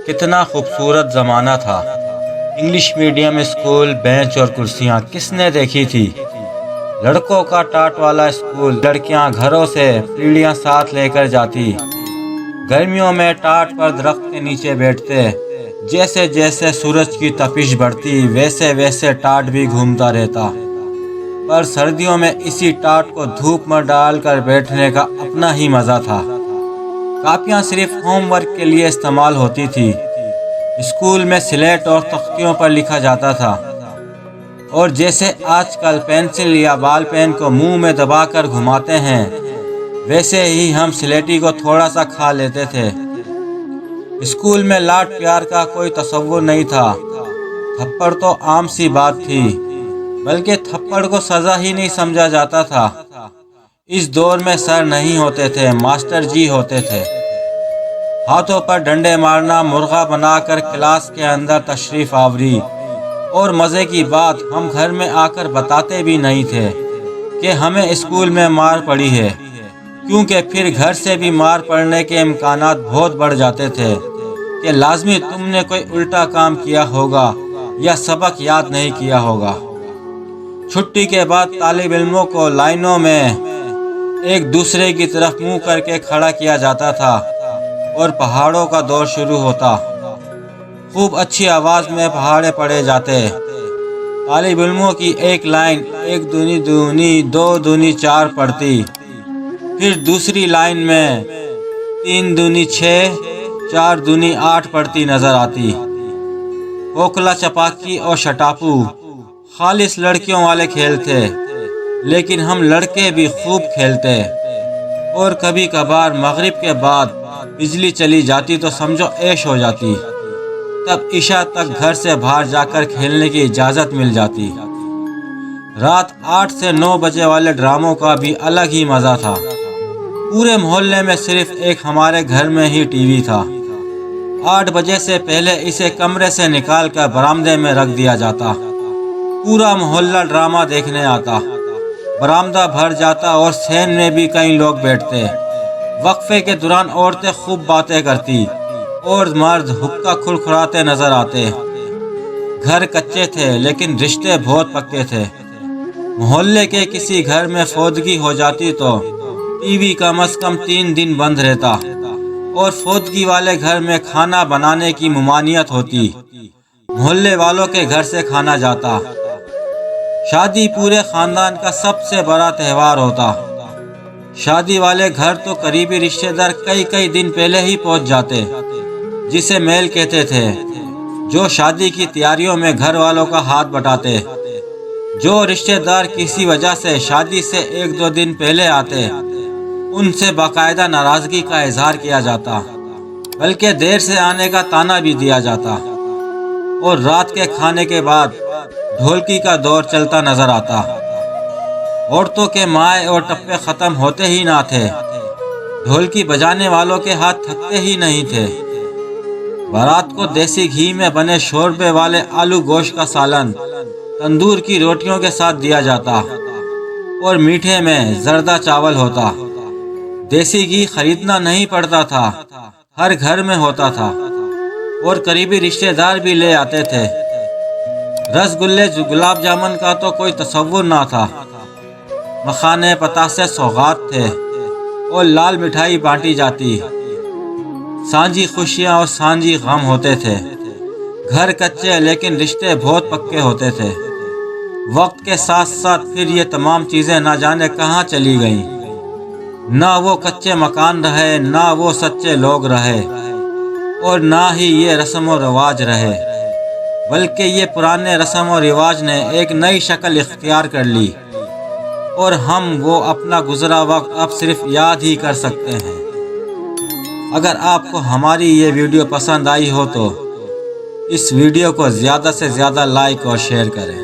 کتنا خوبصورت زمانہ تھا۔ انگلش میڈیم اسکول، بینچ اور کرسیاں کس نے دیکھی تھی؟ لڑکوں کا ٹاٹ والا اسکول، لڑکیاں گھروں سے پیڑیاں ساتھ لے کر جاتی، گرمیوں میں ٹاٹ پر درخت کے نیچے بیٹھتے، جیسے جیسے سورج کی تپش بڑھتی ویسے ویسے ٹاٹ بھی گھومتا رہتا۔ پر سردیوں میں اسی ٹاٹ کو دھوپ میں ڈال کر بیٹھنے کا اپنا ہی مزہ تھا۔ کاپیاں صرف ہوم ورک کے لیے استعمال ہوتی تھی۔ اسکول میں سلیٹ اور تختیوں پر لکھا جاتا تھا، اور جیسے آج کل پینسل یا بال پین کو منہ میں دبا کر گھماتے ہیں، ویسے ہی ہم سلیٹی کو تھوڑا سا کھا لیتے تھے۔ اسکول میں لاڈ پیار کا کوئی تصور نہیں تھا۔ تھپڑ تو عام سی بات تھی، بلکہ تھپڑ کو سزا ہی نہیں سمجھا جاتا تھا۔ اس دور میں سر نہیں ہوتے تھے، ماسٹر جی ہوتے تھے۔ ہاتھوں پر ڈنڈے مارنا، مرغا بنا کر کلاس کے اندر تشریف آوری، اور مزے کی بات ہم گھر میں آ کر بتاتے بھی نہیں تھے کہ ہمیں اسکول میں مار پڑی ہے، کیونکہ پھر گھر سے بھی مار پڑنے کے امکانات بہت بڑھ جاتے تھے کہ لازمی تم نے کوئی الٹا کام کیا ہوگا یا سبق یاد نہیں کیا ہوگا۔ چھٹی کے بعد طالب علموں کو لائنوں میں ایک دوسرے کی طرف منہ کر کے کھڑا کیا جاتا تھا اور پہاڑوں کا دور شروع ہوتا۔ خوب اچھی آواز میں پہاڑے پڑے جاتے۔ طالب علموں کی ایک لائن 1 دونی دونی 2 دونی 4 پڑتی، پھر دوسری لائن میں 3 دونی 6 4 دونی 8 پڑتی نظر آتی۔ کوکلا چپاکی اور شٹاپو خالص لڑکیوں والے کھیل تھے، لیکن ہم لڑکے بھی خوب کھیلتے، اور کبھی کبھار مغرب کے بعد بجلی چلی جاتی تو سمجھو عیش ہو جاتی۔ تب عشاء تک گھر سے باہر جا کر کھیلنے کی اجازت مل جاتی۔ رات 8 سے 9 بجے والے ڈراموں کا بھی الگ ہی مزہ تھا۔ پورے محلے میں صرف ایک ہمارے گھر میں ہی ٹی وی تھا۔ 8 بجے سے پہلے اسے کمرے سے نکال کر برآمدے میں رکھ دیا جاتا۔ پورا محلہ ڈرامہ دیکھنے آتا، برآمدہ بھر جاتا اور سین میں بھی کئی لوگ بیٹھتے۔ وقفے کے دوران عورتیں خوب باتیں کرتی اور مرد حقہ کھرکھراتے نظر آتے۔ گھر کچے تھے لیکن رشتے بہت پکے تھے۔ محلے کے کسی گھر میں فوتگی ہو جاتی تو ٹی وی کم از کم 3 دن بند رہتا، اور فوتگی والے گھر میں کھانا بنانے کی ممانعت ہوتی، محلے والوں کے گھر سے کھانا جاتا۔ شادی پورے خاندان کا سب سے بڑا تہوار ہوتا۔ شادی والے گھر تو قریبی رشتہ دار کئی دن پہلے ہی پہنچ جاتے، جسے میل کہتے تھے، جو شادی کی تیاریوں میں گھر والوں کا ہاتھ بٹاتے۔ جو رشتہ دار کسی وجہ سے شادی سے 1-2 دن پہلے آتے، ان سے باقاعدہ ناراضگی کا اظہار کیا جاتا، بلکہ دیر سے آنے کا طعنہ بھی دیا جاتا، اور رات کے کھانے کے بعد ڈھولکی کا دور چلتا نظر آتا۔ عورتوں کے مائع اور ٹپے ختم ہوتے ہی نہ تھے، ڈھولکی بجانے والوں کے ہاتھ تھکتے ہی نہیں تھے۔ بارات کو دیسی گھی میں بنے شوربے والے آلو گوشت کا سالن تندور کی روٹیوں کے ساتھ دیا جاتا، اور میٹھے میں زردہ چاول ہوتا۔ دیسی گھی خریدنا نہیں پڑتا تھا، ہر گھر میں ہوتا تھا، اور قریبی رشتہ دار بھی لے آتے تھے۔ رس گلے گلاب جامن کا تو کوئی تصور نہ تھا۔ مکھانے پتاسے سوغات تھے، اور لال مٹھائی بانٹی جاتی۔ سانجھی خوشیاں اور سانجھی غم ہوتے تھے۔ گھر کچے لیکن رشتے بہت پکے ہوتے تھے۔ وقت کے ساتھ ساتھ پھر یہ تمام چیزیں نہ جانے کہاں چلی گئیں۔ نہ وہ کچے مکان رہے، نہ وہ سچے لوگ رہے، اور نہ ہی یہ رسم و رواج رہے، بلکہ یہ پرانے رسم و رواج نے ایک نئی شکل اختیار کر لی، اور ہم وہ اپنا گزرا وقت اب صرف یاد ہی کر سکتے ہیں۔ اگر آپ کو ہماری یہ ویڈیو پسند آئی ہو تو اس ویڈیو کو زیادہ سے زیادہ لائک اور شیئر کریں۔